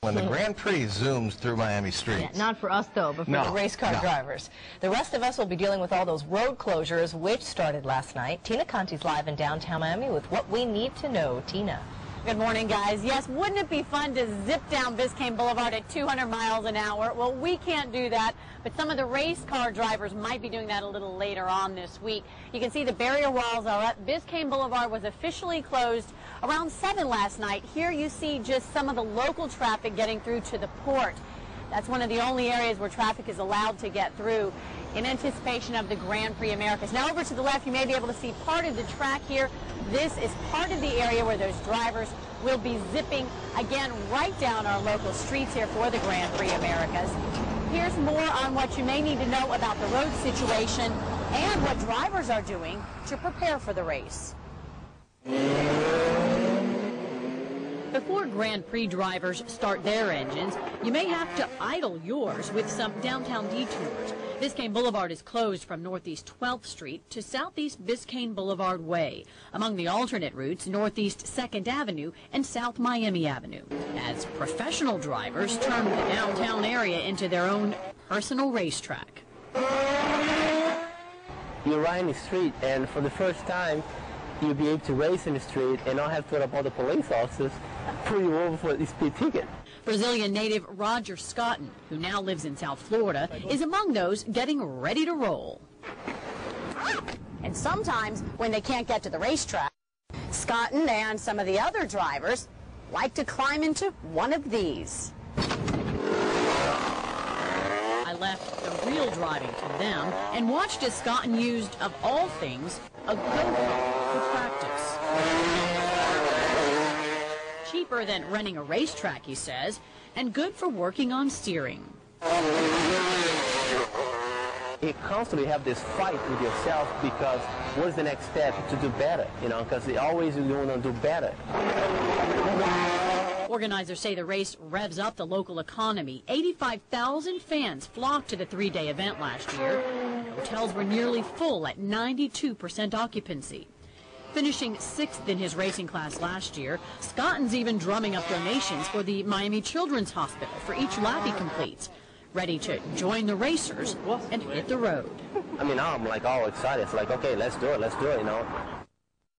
when the Grand Prix zooms through Miami streets. Yeah, not for us, though, but for the race car drivers. The rest of us will be dealing with all those road closures, which started last night. Tina Conti's live in downtown Miami with what we need to know. Tina. Good morning, guys. Yes, wouldn't it be fun to zip down Biscayne Boulevard at 200 miles an hour? Well, we can't do that, but some of the race car drivers might be doing that a little later on this week. You can see the barrier walls are up. Biscayne Boulevard was officially closed around 7 last night. Here you see just some of the local traffic getting through to the port. That's one of the only areas where traffic is allowed to get through in anticipation of the Grand Prix Americas. Now over to the left, you may be able to see part of the track here. This is part of the area where those drivers will be zipping, again, right down our local streets here for the Grand Prix Americas. Here's more on what you may need to know about the road situation and what drivers are doing to prepare for the race. Before Grand Prix drivers start their engines, you may have to idle yours with some downtown detours. Biscayne Boulevard is closed from Northeast 12th Street to Southeast Biscayne Boulevard Way. Among the alternate routes, Northeast 2nd Avenue and South Miami Avenue, as professional drivers turn the downtown area into their own personal racetrack. You ride in the street, and for the first time, you'll be able to race in the street and not have to put up all the police officers pull you over for the speed ticket. Brazilian native Roger Scotton, who now lives in South Florida, is among those getting ready to roll. And sometimes, when they can't get to the racetrack, Scotton and some of the other drivers like to climb into one of these. I left the real driving to them and watched as Scotton used, of all things, a GoPro for practice. Cheaper than renting a racetrack, he says, and good for working on steering. You constantly have this fight with yourself because what's the next step to do better, you know, because you always want to do better. Organizers say the race revs up the local economy. 85,000 fans flocked to the three-day event last year. Hotels were nearly full at 92% occupancy. Finishing 6th in his racing class last year, Scotton's even drumming up donations for the Miami Children's Hospital for each lap he completes. Ready to join the racers and hit the road. I mean, I'm like all excited. It's like, okay, let's do it, you know.